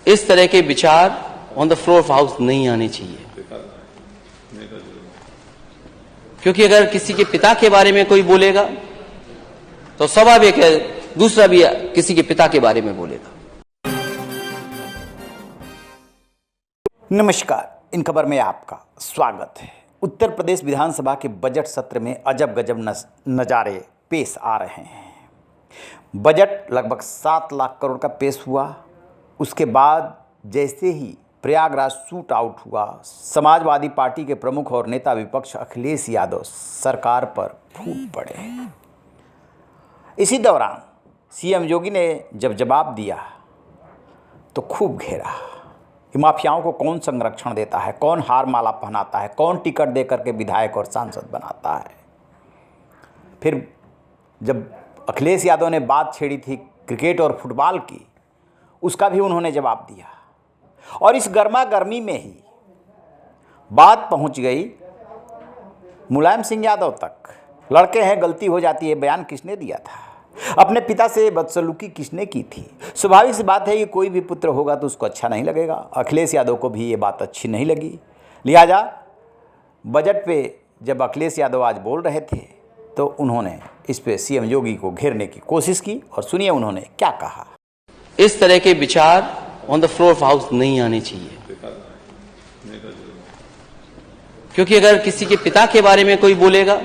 इस तरह के विचार on the floor of house नहीं आने चाहिए, क्योंकि अगर किसी के पिता के बारे में कोई बोलेगा तो स्वाभाविक है दूसरा भी किसी के पिता के बारे में बोलेगा। नमस्कार, इन खबर में आपका स्वागत है। उत्तर प्रदेश विधानसभा के बजट सत्र में अजब गजब नज़ारे पेश आ रहे हैं। बजट लगभग 7 लाख करोड़ का पेश हुआ। उसके बाद जैसे ही प्रयागराज शूट आउट हुआ, समाजवादी पार्टी के प्रमुख और नेता विपक्ष अखिलेश यादव सरकार पर फूट पड़े। इसी दौरान सीएम योगी ने जब जवाब दिया तो खूब घेरा कि माफियाओं को कौन संरक्षण देता है, कौन हार माला पहनाता है, कौन टिकट दे करके विधायक और सांसद बनाता है। फिर जब अखिलेश यादव ने बात छेड़ी थी क्रिकेट और फुटबॉल की, उसका भी उन्होंने जवाब दिया और इस गर्मा गर्मी में ही बात पहुंच गई मुलायम सिंह यादव तक। लड़के हैं, गलती हो जाती है, बयान किसने दिया था, अपने पिता से बदसलूकी किसने की थी। स्वाभाविक सी बात है कि कोई भी पुत्र होगा तो उसको अच्छा नहीं लगेगा। अखिलेश यादव को भी ये बात अच्छी नहीं लगी। लिहाजा बजट पे जब अखिलेश यादव आज बोल रहे थे तो उन्होंने इस पे सीएम योगी को घेरने की कोशिश की और सुनिए उन्होंने क्या कहा। इस तरह के विचार on the floor of house नहीं आने चाहिए, क्योंकि अगर किसी के पिता के बारे में कोई बोलेगा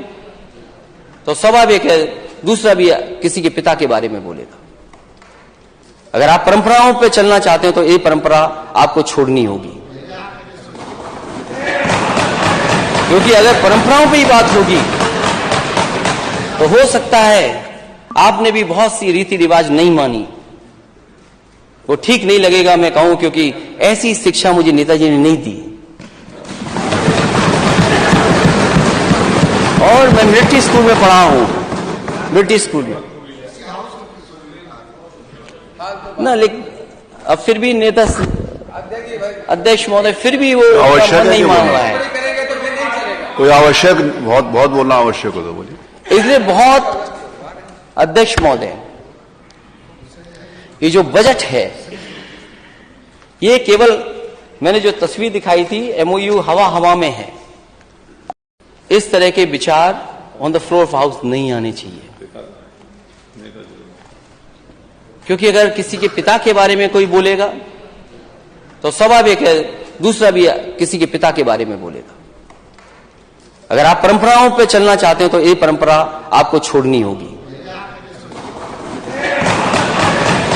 तो स्वाभाविक है दूसरा भी किसी के पिता के बारे में बोलेगा। अगर आप परंपराओं पे चलना चाहते हैं तो ये परंपरा आपको छोड़नी होगी, क्योंकि अगर परंपराओं पे ही बात होगी तो हो सकता है आपने भी बहुत सी रीति रिवाज नहीं मानी, वो ठीक नहीं लगेगा मैं कहूं, क्योंकि ऐसी शिक्षा मुझे नेताजी ने नहीं दी। और मैं मिलिट्री स्कूल में पढ़ा हूं, मिलिट्री स्कूल में ना, लेकिन अब फिर भी नेता अध्यक्ष महोदय फिर भी वो आवश्यक नहीं मान रहा है। कोई आवश्यक बहुत बोलना आवश्यक हो तो बोलिए। इसलिए बहुत अध्यक्ष महोदय, ये जो बजट है ये केवल मैंने जो तस्वीर दिखाई थी एमओयू हवा हवा में है। इस तरह के विचार on the floor of house नहीं आने चाहिए, क्योंकि अगर किसी के पिता के बारे में कोई बोलेगा तो स्वाभाविक है दूसरा भी किसी के पिता के बारे में बोलेगा। अगर आप परंपराओं पे चलना चाहते हैं तो ये परंपरा आपको छोड़नी होगी,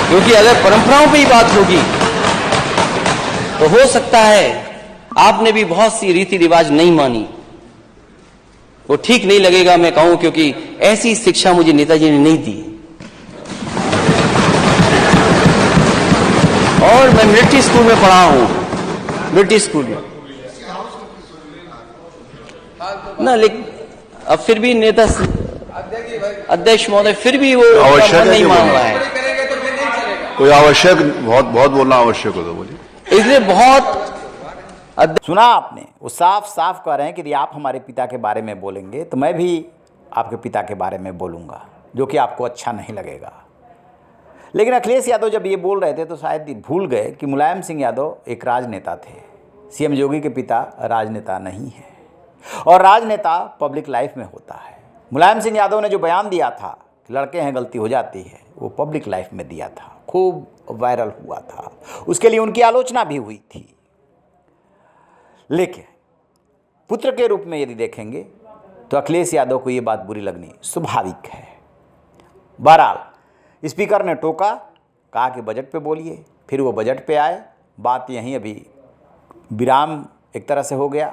क्योंकि अगर परंपराओं पे ही बात होगी तो हो सकता है आपने भी बहुत सी रीति रिवाज नहीं मानी, वो ठीक नहीं लगेगा मैं कहूं, क्योंकि ऐसी शिक्षा मुझे नेताजी ने नहीं दी। और मैं मिलिट्री स्कूल में पढ़ा हूं, मिलिट्री स्कूल में ना, लेकिन अब फिर भी नेता अध्यक्ष महोदय फिर भी वो आवश्यक नहीं मान रहा है। कोई आवश्यक बहुत बोलना आवश्यक हो तो बोलिए। इसलिए बहुत सुना आपने, वो साफ साफ कह रहे हैं कि यदि आप हमारे पिता के बारे में बोलेंगे तो मैं भी आपके पिता के बारे में बोलूँगा, जो कि आपको अच्छा नहीं लगेगा। लेकिन अखिलेश यादव जब ये बोल रहे थे तो शायद भूल गए कि मुलायम सिंह यादव एक राजनेता थे। सीएम योगी के पिता राजनेता नहीं है और राजनेता पब्लिक लाइफ में होता है। मुलायम सिंह यादव ने जो बयान दिया था कि लड़के हैं, गलती हो जाती है, वो पब्लिक लाइफ में दिया था, खूब वायरल हुआ था, उसके लिए उनकी आलोचना भी हुई थी। लेकिन पुत्र के रूप में यदि देखेंगे तो अखिलेश यादव को ये बात बुरी लगनी स्वाभाविक है। बहरहाल स्पीकर ने टोका, कहा कि बजट पे बोलिए, फिर वो बजट पे आए। बात यहीं अभी विराम एक तरह से हो गया,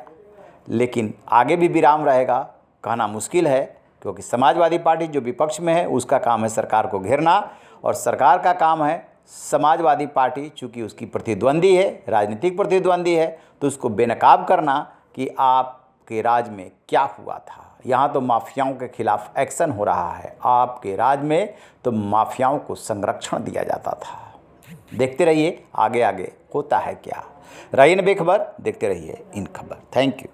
लेकिन आगे भी विराम रहेगा कहना मुश्किल है, क्योंकि समाजवादी पार्टी जो विपक्ष में है उसका काम है सरकार को घेरना और सरकार का काम है समाजवादी पार्टी, चूँकि उसकी प्रतिद्वंदी है, राजनीतिक प्रतिद्वंदी है, तो उसको बेनकाब करना कि आपके राज में क्या हुआ था। यहाँ तो माफियाओं के खिलाफ एक्शन हो रहा है, आपके राज में तो माफियाओं को संरक्षण दिया जाता था। देखते रहिए आगे आगे होता है क्या। रहिए बेखबर, देखते रहिए इन खबर। Thank you.